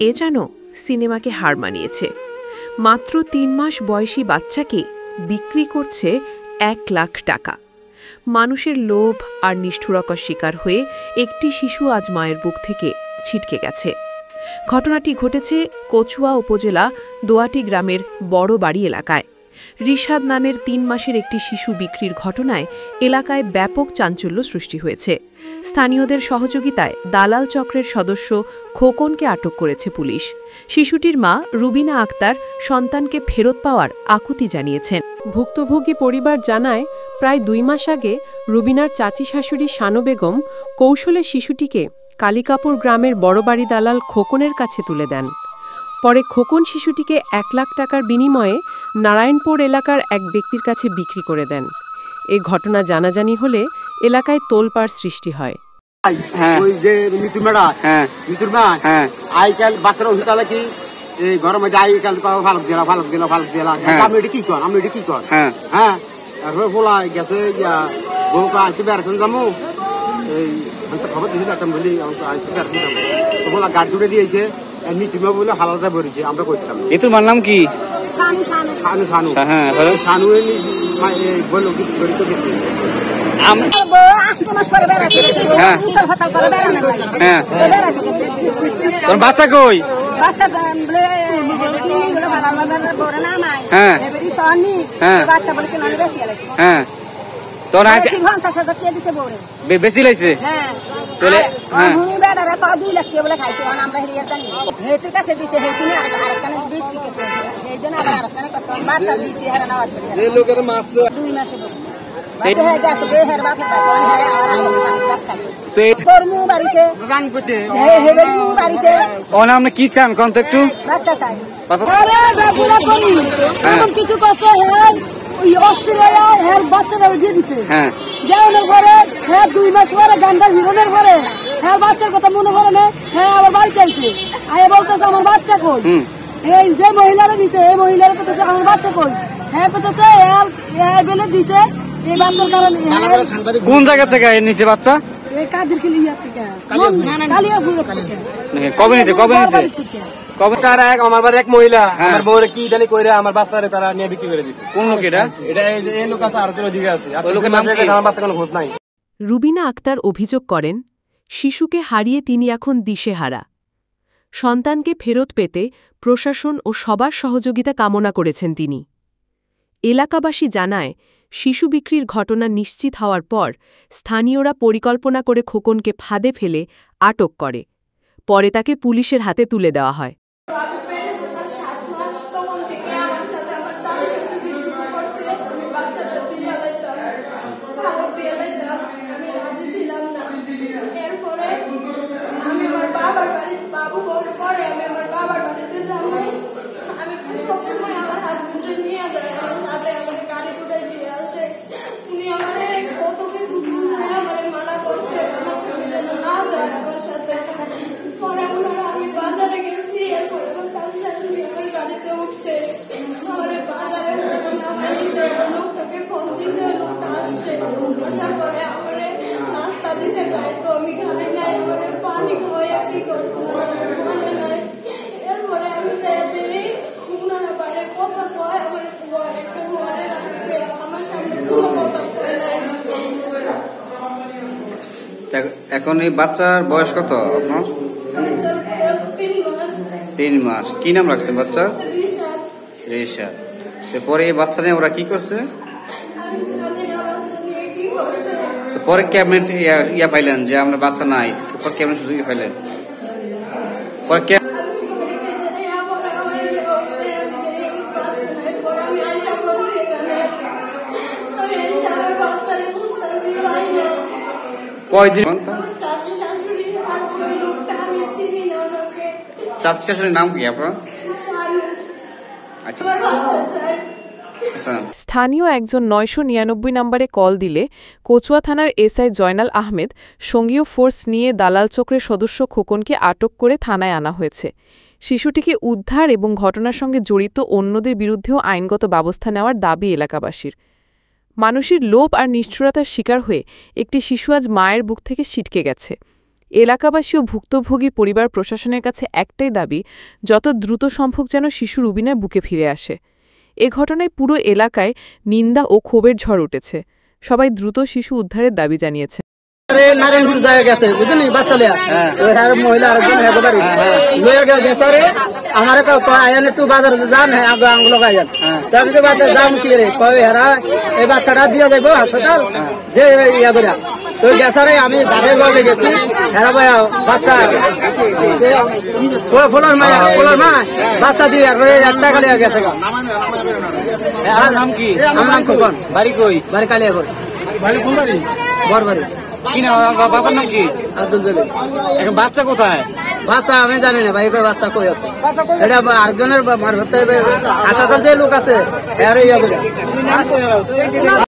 এ যেন সিনেমাকে হার মানিয়েছে। মাত্র ৩ মাস বয়সী বাচ্চাকে বিক্রি করছে ১ লাখ টাকা। মানুষের লোভ আর নিষ্ঠুরতার শিকার হয়ে একটি শিশু আজ মায়ের বুক থেকে ছিটকে গেছে। ঘটনাটি ঘটেছে কচুয়া উপজেলা দোয়াটি গ্রামের বড় বাড়ি এলাকায়। রিশাদ নামের ৩ মাসের একটি শিশু বিক্রির ঘটনায় এলাকায় ব্যাপক চাঞ্চল্য সৃষ্টি হয়েছে। স্থানীয়দের সহযোগিতায় দালাল চক্রের সদস্য খোকনকে আটক করেছে পুলিশ। শিশুটির মা রুবিনা আক্তার সন্তানকে ফেরত পাওয়ার আকুতি জানিয়েছেন। ভুক্তভোগী পরিবার জানায়, প্রায় ২ মাস আগে রুবিনার চাচি শাশুড়ি শানু বেগম কৌশলে শিশুটিকে কালিকাপুর গ্রামের বড়বাড়ি দালাল খোকনের কাছে তুলে দেন। পরে খোকন শিশুটিকে ১ লাখ টাকার বিনিময়ে নারায়ণপুর এলাকার এক ব্যক্তির কাছে বিক্রি করে দেন। এ ঘটনা জানাজানি হলে এলাকায় তোলপাড় সৃষ্টি হয়। নাম কি? বাচ্চা কই? বেশি লাগছে। কি চান কত একটু বাচ্চাটা দিয়ে দিচ্ছে। যাওয়ানোর পরে হ্যাঁ 2 মাস পরে গান্ডা হিরোনের পরে হ্যাঁ বাচ্চার কথা মনে করে না। হ্যাঁ আবার বাড়িতে আইছে, আয় বলতেছে আমার বাচ্চা কই। এই যে মহিলারা দিছে এই মহিলারা করতেছে আমার বাচ্চা কই। হ্যাঁ করতেছে বেলে দিছে এই বাচ্চার কারণে। কোন জায়গা থেকে নিছে বাচ্চা? এই কাদের কি লিয়া থেকে কালিয়াপুর থেকে। কবে নিছে? কবে তার আমার বাড়ির এক মহিলা আমার বউরে কি জানি কইরা আমার বাচ্চারে তারা নিয়ে বিক্রি করে দিচ্ছে। কোন লোক এটা? এটা এই লোক আছে, আর তোর দিকে আছে। আমার বাচ্চা কোনো খোঁজ নাই। রুবিনা আক্তার অভিযোগ করেন, শিশুকে হারিয়ে তিনি এখন দিশেহারা। সন্তানকে ফেরত পেতে প্রশাসন ও সবার সহযোগিতা কামনা করেছেন তিনি। এলাকাবাসী জানায়, শিশু বিক্রির ঘটনা নিশ্চিত হওয়ার পর স্থানীয়রা পরিকল্পনা করে খোকনকে ফাঁদে ফেলে আটক করে। পরে তাকে পুলিশের হাতে তুলে দেওয়া হয়। এখন এই বাচ্চার বয়স কত আপনার? 3 মাস। কি নাম রাখছেন বাচ্চার? রিশাদ। পরে এই বাচ্চা নিয়ে ওরা কি করছে? পরে কেমন ইয়া পাইলেন যে আমরা বাচ্চা নাই? পরে কেমন সুযোগ পাইলেন? পরে কয়দিন? চাচি শাশুড়ির নাম কি আপনার? স্থানীয় একজন ৯৯৯ নম্বরে কল দিলে কচুয়া থানার এসআই জয়নাল আহমেদ সঙ্গীয় ফোর্স নিয়ে দালাল চক্রের সদস্য খোকনকে আটক করে থানায় আনা হয়েছে। শিশুটিকে উদ্ধার এবং ঘটনার সঙ্গে জড়িত অন্যদের বিরুদ্ধেও আইনগত ব্যবস্থা নেওয়ার দাবি এলাকাবাসীর। মানুষের লোভ আর নিষ্ঠুরতার শিকার হয়ে একটি শিশু আজ মায়ের বুক থেকে ছিটকে গেছে। এলাকাবাসী ও ভুক্তভোগী পরিবার প্রশাসনের কাছে একটাই দাবি, যত দ্রুত সম্ভব যেন শিশু রুবিনার বুকে ফিরে আসে। এ ঘটনায় পুরো এলাকায় নিন্দা ও ক্ষোভের ঝড় উঠেছে। সবাই দ্রুত শিশু উদ্ধারের দাবি জানিয়েছে। নারায়ণপুর জায়গা গেছে বুঝলি বাচ্চা লিয়া ওই হ্যার মহিলা আরেকজন হ্যাঁ বাড়ি লইয়া গেছে রে আমার আয়ান একটু বাজারে যান হ্যাঁ আঙ্গুলো আয়ান আমি তো বাচ্চা যাম কি রে কয় হেরা এই বাচ্চাটা দিয়ে যাবো হাসপাতাল যে ইয়া করে তো গেছে রে আমি দাঁড়ের লগে গেছি হেরা বাচ্চা ফোলার মা বাচ্চা দিয়ে একবারে 1 টাকা লিয়া গেছে। নাম কি? আমার নাম খোকন। বাড়ি কই? বাড়ি কালিয়াপুর। বাড়ি কোন বাড়ি? বরবাড়ি। কি না বাবার নাম কি? আব্দুল জলিল। এখন বাচ্চা কোথায়? বাচ্চা আমি জানি না ভাই, বাচ্চা কই আছে এটা আরেকজনের হাসপাতাল যে লোক আছে